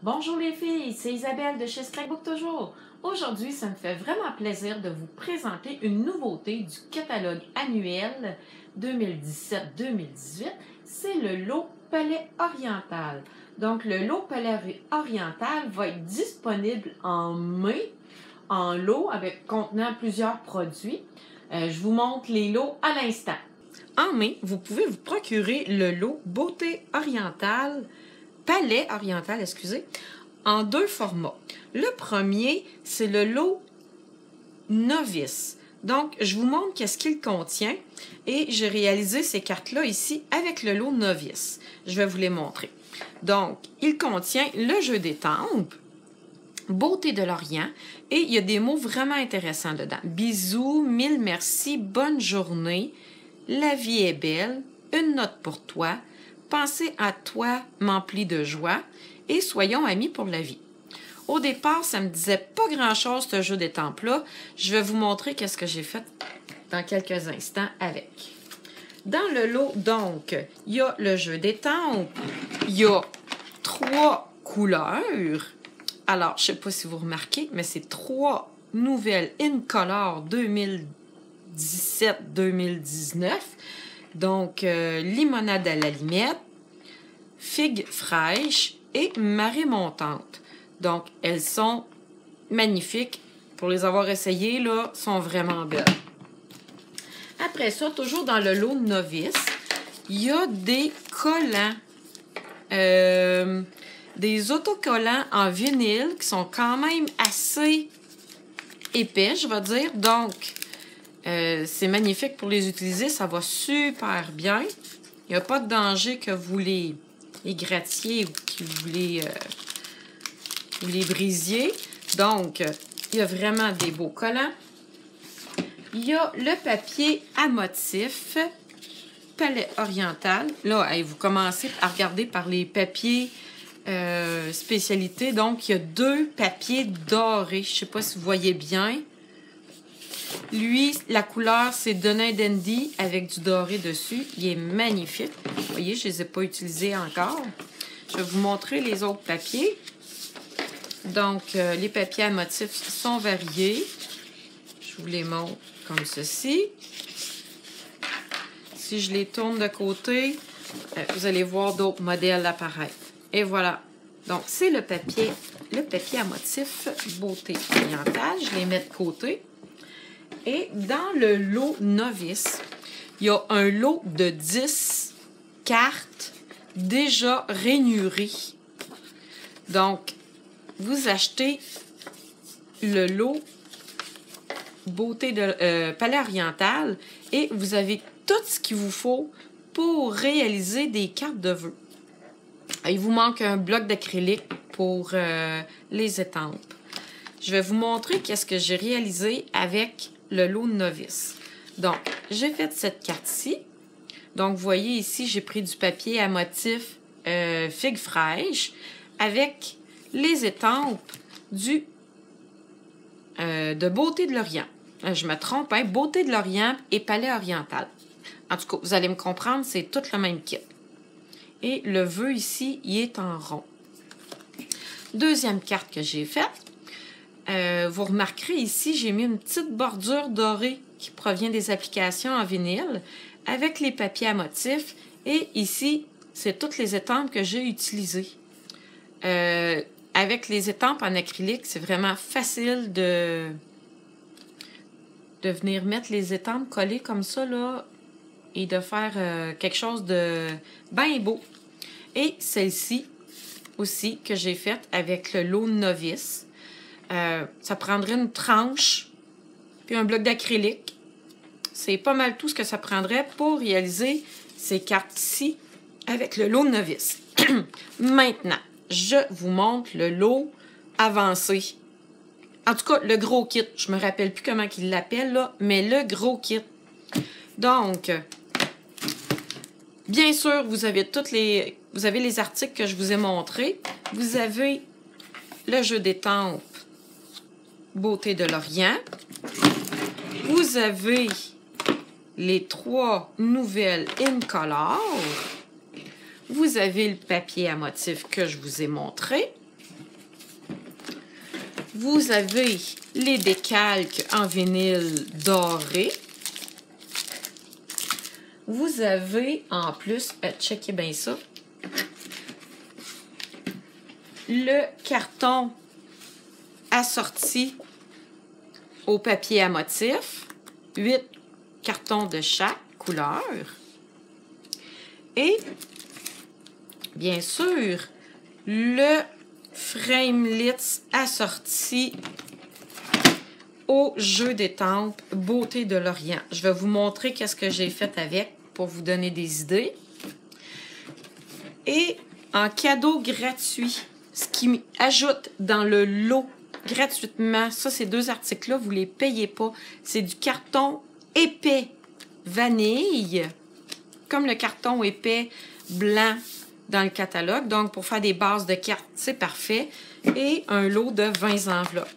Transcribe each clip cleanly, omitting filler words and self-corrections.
Bonjour les filles, c'est Isabelle de chez Scrapbook toujours. Aujourd'hui, ça me fait vraiment plaisir de vous présenter une nouveauté du catalogue annuel 2017-2018. C'est le lot Palais Oriental. Donc, le lot Palais Oriental va être disponible en mai, en lot avec contenant plusieurs produits. Je vous montre les lots à l'instant. En mai, vous pouvez vous procurer le lot Beauté Orientale, Palais Oriental, excusez, en deux formats. Le premier, c'est le lot Novice. Donc, je vous montre qu'est-ce qu'il contient et j'ai réalisé ces cartes-là ici avec le lot Novice. Je vais vous les montrer. Donc, il contient le jeu des tempes, Beauté de l'Orient, et il y a des mots vraiment intéressants dedans. Bisous, mille merci, bonne journée, la vie est belle, une note pour toi, penser à toi m'emplit de joie et soyons amis pour la vie. Au départ, ça me disait pas grand-chose ce jeu des tempes-là. Je vais vous montrer qu'est-ce que j'ai fait dans quelques instants avec. Dans le lot, donc, il y a le jeu des tempes, il y a 3 couleurs. Alors, je ne sais pas si vous remarquez, mais c'est 3 nouvelles InColor 2017-2019. Donc, limonade à la limette, figue fraîche et marée montante. Donc, elles sont magnifiques. Pour les avoir essayées, là, sont vraiment belles. Après ça, toujours dans le lot Novice, il y a des collants. Des autocollants en vinyle qui sont quand même assez épais, je vais dire. Donc, c'est magnifique pour les utiliser. Ça va super bien. Il n'y a pas de danger que vous les grattiez ou que vous les brisiez. Donc, il y a vraiment des beaux collants. Il y a le papier à motif Palais Oriental. Là, vous commencez à regarder par les papiers spécialité. Donc, il y a 2 papiers dorés. Je ne sais pas si vous voyez bien. Lui, la couleur, c'est Denain Dandy avec du doré dessus. Il est magnifique. Vous voyez, je ne les ai pas utilisés encore. Je vais vous montrer les autres papiers. Donc, les papiers à motifs sont variés. Je vous les montre comme ceci. Si je les tourne de côté, vous allez voir d'autres modèles apparaître. Et voilà. Donc, c'est le papier à motif Beauté Orientale. Je les mets de côté. Et dans le lot Novice, il y a un lot de 10 cartes déjà rainurées. Donc, vous achetez le lot Beauté de Palais Oriental et vous avez tout ce qu'il vous faut pour réaliser des cartes de vœux. Il vous manque un bloc d'acrylique pour les étampes. Je vais vous montrer qu'est-ce que j'ai réalisé avec le lot Novice. Donc, j'ai fait cette carte-ci. Donc, vous voyez ici, j'ai pris du papier à motif figue fraîche avec les étampes de Beauté de l'Orient. Je me trompe, hein? Beauté de l'Orient et Palais Oriental. En tout cas, vous allez me comprendre, c'est tout le même kit. Et le vœu ici, il est en rond. Deuxième carte que j'ai faite. Vous remarquerez ici, j'ai mis une petite bordure dorée qui provient des applications en vinyle avec les papiers à motifs. Et ici, c'est toutes les étampes que j'ai utilisées. Avec les étampes en acrylique, c'est vraiment facile de venir mettre les étampes collées comme ça, là, et de faire quelque chose de bien beau. Et celle-ci aussi que j'ai faite avec le lot Novice. Ça prendrait une tranche puis un bloc d'acrylique. C'est pas mal tout ce que ça prendrait pour réaliser ces cartes-ci avec le lot Novice. Maintenant, je vous montre le lot avancé. En tout cas, le gros kit. Je me rappelle plus comment il l'appelle, là, mais le gros kit. Donc, bien sûr, vous avez les articles que je vous ai montrés. Vous avez le jeu des tempes Beauté de l'Orient. Vous avez les 3 nouvelles InColor. Vous avez le papier à motif que je vous ai montré. Vous avez les décalques en vinyle doré. Vous avez en plus, checkez bien ça, le carton assorti au papier à motif. 8 cartons de chaque couleur. Et, bien sûr, le Framelits assorti au jeu d'étampes Beauté de l'Orient. Je vais vous montrer qu'est-ce que j'ai fait avec pour vous donner des idées. Et en cadeau gratuit, ce qui ajoute dans le lot gratuitement, ça, ces 2 articles-là, vous ne les payez pas. C'est du carton épais vanille, comme le carton épais blanc dans le catalogue. Donc, pour faire des bases de cartes, c'est parfait. Et un lot de 20 enveloppes.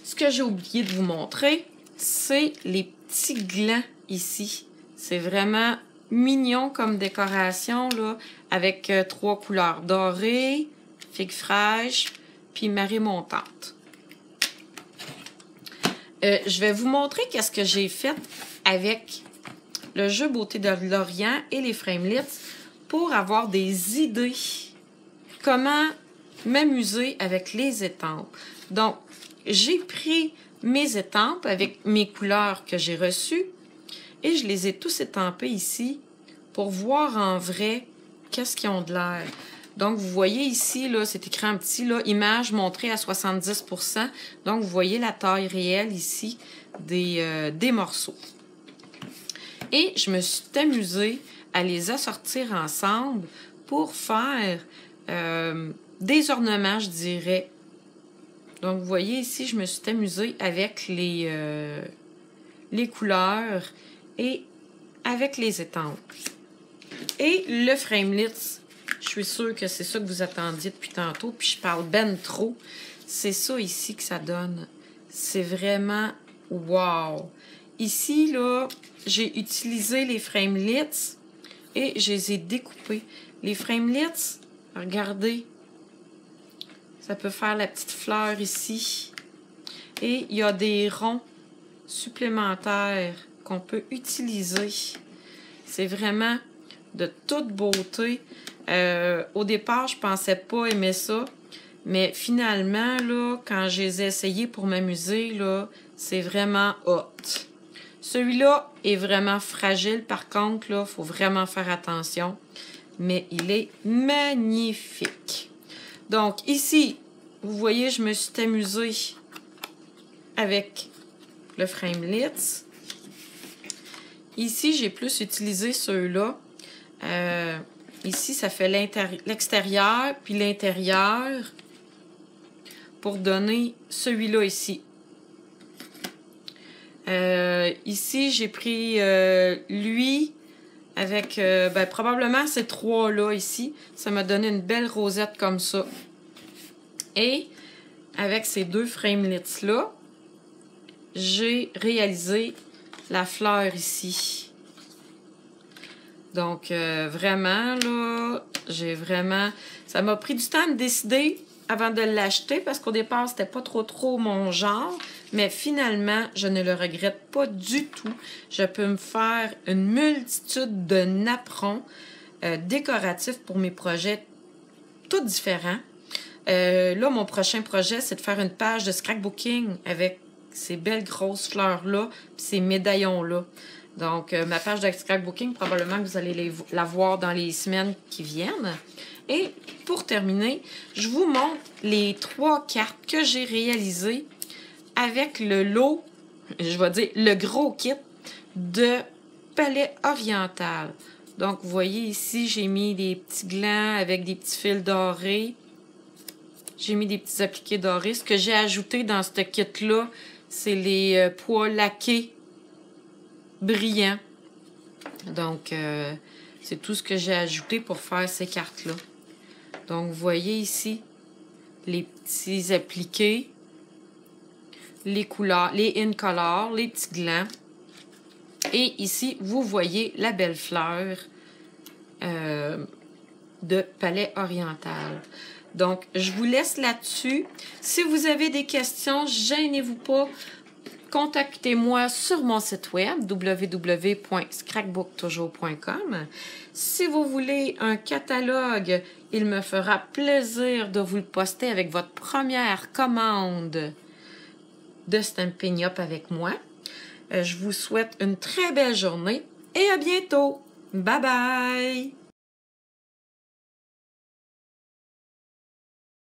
Ce que j'ai oublié de vous montrer, c'est les petits glands ici. C'est vraiment mignon comme décoration, là, avec 3 couleurs. Dorée, figue fraîche, puis marée montante. Je vais vous montrer qu'est-ce que j'ai fait avec le jeu Beauté de l'Orient et les Framelits pour avoir des idées. Comment m'amuser avec les étampes. Donc, j'ai pris mes étampes avec mes couleurs que j'ai reçues et je les ai tous étampées ici pour voir en vrai qu'est-ce qu'ils ont de l'air. Donc, vous voyez ici, là, c'est écrit en petit, là, image montrée à 70%. Donc, vous voyez la taille réelle ici des morceaux. Et je me suis amusée à les assortir ensemble pour faire des ornements, je dirais. Donc, vous voyez ici, je me suis amusée avec les couleurs et avec les étampes. Et le Framelits, je suis sûre que c'est ça que vous attendiez depuis tantôt, puis je parle ben trop. C'est ça ici que ça donne. C'est vraiment wow! Ici, là, j'ai utilisé les Framelits et je les ai découpés. Les Framelits, regardez, ça peut faire la petite fleur ici. Et il y a des ronds supplémentaires qu'on peut utiliser. C'est vraiment de toute beauté. Au départ, je pensais pas aimer ça. Mais finalement, là, quand je les ai essayés pour m'amuser, là, c'est vraiment hot. Celui-là est vraiment fragile. Par contre, là, il faut vraiment faire attention. Mais il est magnifique. Donc, ici, vous voyez, je me suis amusée avec le Framelits. Ici, j'ai plus utilisé ceux-là. Ici, ça fait l'extérieur puis l'intérieur pour donner celui-là ici. Ici, j'ai pris lui avec probablement ces 3-là ici. Ça m'a donné une belle rosette comme ça. Et avec ces 2 Framelits-là, j'ai réalisé la fleur ici. Donc, vraiment, là, ça m'a pris du temps de décider avant de l'acheter parce qu'au départ, c'était pas trop mon genre. Mais finalement, je ne le regrette pas du tout. Je peux me faire une multitude de napperons décoratifs pour mes projets tout différents. Là, mon prochain projet, c'est de faire une page de scrapbooking avec ces belles grosses fleurs-là puis ces médaillons-là. Donc, ma page de scrapbooking, probablement que vous allez la voir dans les semaines qui viennent. Et pour terminer, je vous montre les 3 cartes que j'ai réalisées avec le lot, je vais dire le gros kit de Palais Oriental. Donc, vous voyez ici, j'ai mis des petits glands avec des petits fils dorés. J'ai mis des petits appliqués dorés. Ce que j'ai ajouté dans ce kit-là, c'est les pois laqués brillants. Donc, c'est tout ce que j'ai ajouté pour faire ces cartes-là. Donc, vous voyez ici les petits appliqués, les couleurs, les in-color, les petits glands. Et ici, vous voyez la belle fleur de Palais Oriental. Donc, je vous laisse là-dessus. Si vous avez des questions, gênez-vous pas. Contactez-moi sur mon site web www.scrapbooktoujours.com. Si vous voulez un catalogue, il me fera plaisir de vous le poster avec votre première commande de Stampin' Up avec moi. Je vous souhaite une très belle journée et à bientôt. Bye bye!